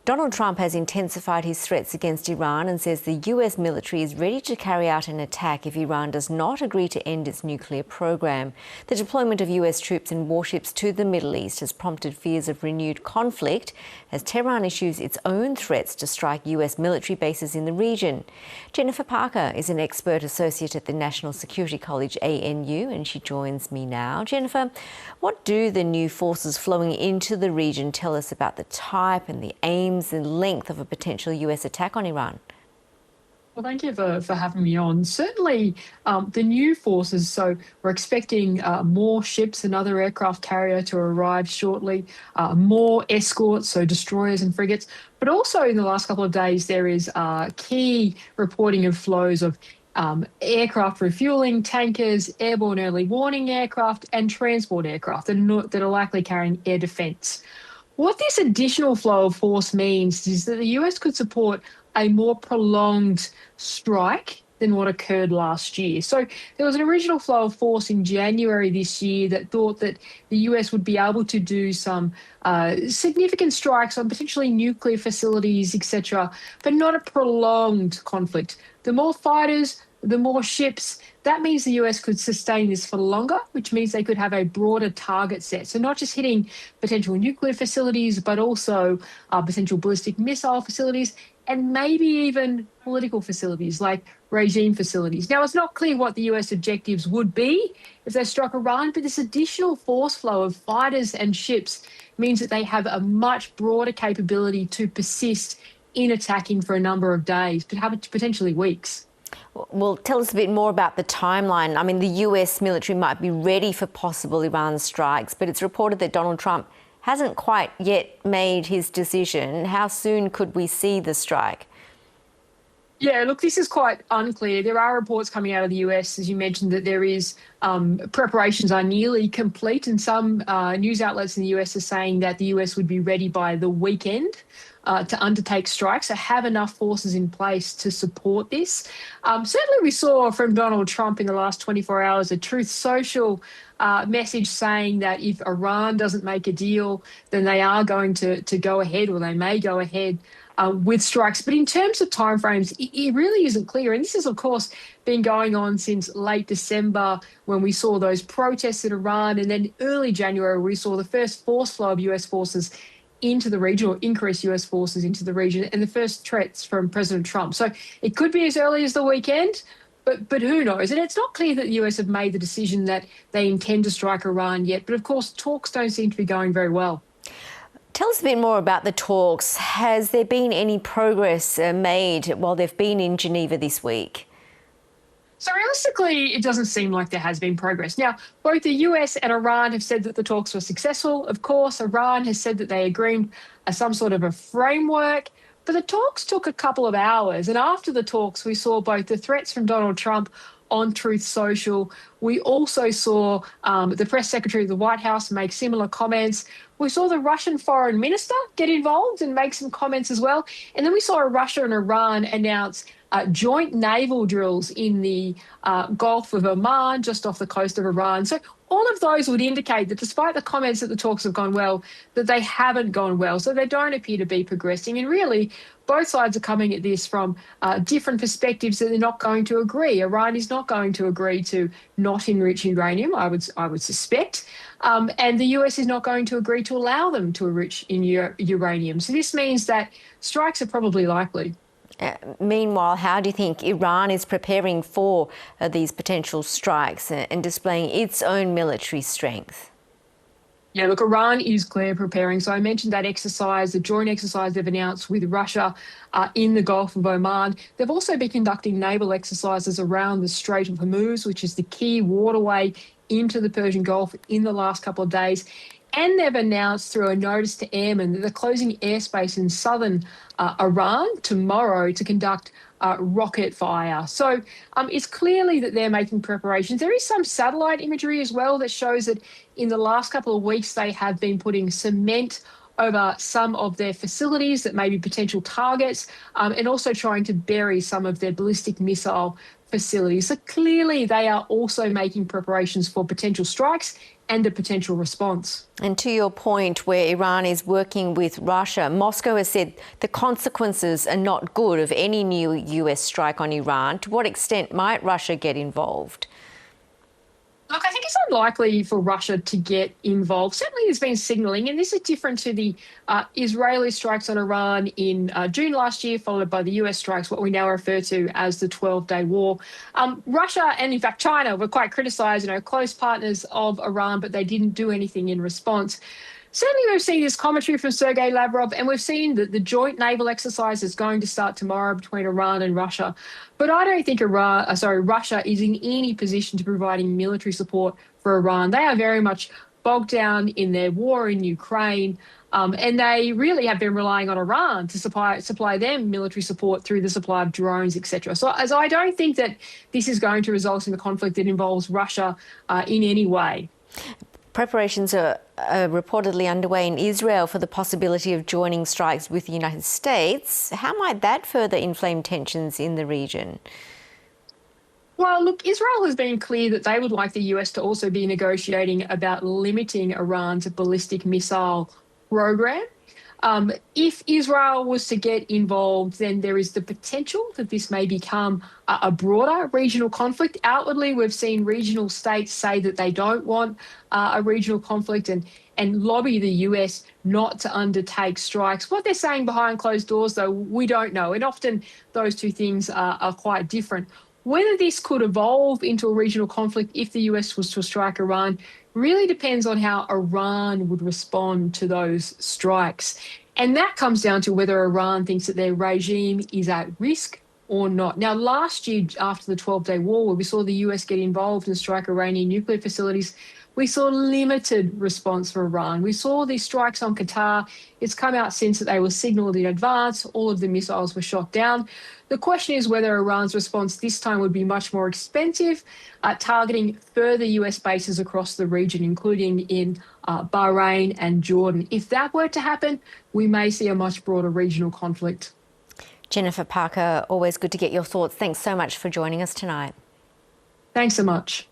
Donald Trump has intensified his threats against Iran and says the US military is ready to carry out an attack if Iran does not agree to end its nuclear program. The deployment of US troops and warships to the Middle East has prompted fears of renewed conflict as Tehran issues its own threats to strike US military bases in the region. Jennifer Parker is an expert associate at the National Security College, ANU, and she joins me now. Jennifer, what do the new forces flowing into the region tell us about the type and the aim and length of a potential US attack on Iran? Well, thank you for having me on. Certainly, the new forces, so we're expecting more ships and other aircraft carrier to arrive shortly, more escorts, so destroyers and frigates. But also in the last couple of days, there is key reporting of flows of aircraft refueling, tankers, airborne early warning aircraft, and transport aircraft that are likely carrying air defence. What this additional flow of force means is that the US could support a more prolonged strike than what occurred last year. So there was an original flow of force in January this year that thought that the US would be able to do some significant strikes on potentially nuclear facilities, etc., but not a prolonged conflict. The more fighters, the more ships, that means the US could sustain this for longer, which means they could have a broader target set. So not just hitting potential nuclear facilities, but also potential ballistic missile facilities and maybe even political facilities like regime facilities. Now, it's not clear what the US objectives would be if they struck Iran, but this additional force flow of fighters and ships means that they have a much broader capability to persist in attacking for a number of days, potentially weeks. Well, tell us a bit more about the timeline. I mean, the US military might be ready for possible Iran strikes, but it's reported that Donald Trump hasn't quite yet made his decision. How soon could we see the strike? Yeah, look, this is quite unclear. There are reports coming out of the US, as you mentioned, that there is preparations are nearly complete, and some news outlets in the US are saying that the US would be ready by the weekend to undertake strikes, so have enough forces in place to support this. Certainly we saw from Donald Trump in the last 24 hours a Truth Social message saying that if Iran doesn't make a deal, then they are going to go ahead, or they may go ahead with strikes. But in terms of timeframes, it really isn't clear. And this has, of course, been going on since late December when we saw those protests in Iran. And then early January, we saw the first force flow of US forces into the region, or increased US forces into the region, and the first threats from President Trump. So it could be as early as the weekend, but who knows? And it's not clear that the US have made the decision that they intend to strike Iran yet. But of course, talks don't seem to be going very well. Tell us a bit more about the talks. Has there been any progress made while they've been in Geneva this week? So realistically, it doesn't seem like there has been progress. Now, both the US and Iran have said that the talks were successful. Of course, Iran has said that they agreed some sort of a framework, but the talks took a couple of hours. And after the talks, we saw both the threats from Donald Trump on Truth Social. We also saw the press secretary of the White House make similar comments. We saw the Russian foreign minister get involved and make some comments as well. And then we saw Russia and Iran announce joint naval drills in the Gulf of Oman, just off the coast of Iran. So all of those would indicate that despite the comments that the talks have gone well, that they haven't gone well. So they don't appear to be progressing. And really, both sides are coming at this from different perspectives that they're not going to agree. Iran is not going to agree to not enrich uranium, I would suspect. And the US is not going to agree to allow them to enrich in uranium. So this means that strikes are probably likely. Meanwhile, how do you think Iran is preparing for these potential strikes and displaying its own military strength? Yeah, look, Iran is clearly preparing. So I mentioned that exercise, the joint exercise they've announced with Russia in the Gulf of Oman. They've also been conducting naval exercises around the Strait of Hormuz, which is the key waterway into the Persian Gulf, in the last couple of days. And they've announced through a notice to airmen that they're closing airspace in southern Iran tomorrow to conduct rocket fire. So it's clearly that they're making preparations. There is some satellite imagery as well that shows that in the last couple of weeks they have been putting cement over some of their facilities that may be potential targets, and also trying to bury some of their ballistic missile facilities. So clearly they are also making preparations for potential strikes and a potential response. And to your point where Iran is working with Russia, Moscow has said the consequences are not good of any new US strike on Iran. To what extent might Russia get involved? Look, I think it's unlikely for Russia to get involved. Certainly there's been signalling, and this is different to the Israeli strikes on Iran in June last year, followed by the US strikes, what we now refer to as the 12-day war. Russia and, in fact, China were quite criticised, close partners of Iran, but they didn't do anything in response. Certainly, we've seen this commentary from Sergei Lavrov, and we've seen that the joint naval exercise is going to start tomorrow between Iran and Russia. But I don't think Russia is in any position to providing military support for Iran. They are very much bogged down in their war in Ukraine, and they really have been relying on Iran to supply them military support through the supply of drones, etc. So I don't think that this is going to result in a conflict that involves Russia in any way. Preparations are reportedly underway in Israel for the possibility of joining strikes with the United States. How might that further inflame tensions in the region? Well, look, Israel has been clear that they would like the US to also be negotiating about limiting Iran's ballistic missile program. If Israel was to get involved, then there is the potential that this may become a broader regional conflict. Outwardly, we've seen regional states say that they don't want a regional conflict and lobby the US not to undertake strikes. What they're saying behind closed doors, though, we don't know. And often those two things are quite different. Whether this could evolve into a regional conflict if the US was to strike Iran really depends on how Iran would respond to those strikes. And that comes down to whether Iran thinks that their regime is at risk or not. Now, last year, after the 12-day war, where we saw the US get involved and strike Iranian nuclear facilities, we saw limited response from Iran. We saw these strikes on Qatar. It's come out since that they were signalled in advance. All of the missiles were shot down. The question is whether Iran's response this time would be much more expensive, targeting further US bases across the region, including in Bahrain and Jordan. If that were to happen, we may see a much broader regional conflict. Jennifer Parker, always good to get your thoughts. Thanks so much for joining us tonight. Thanks so much.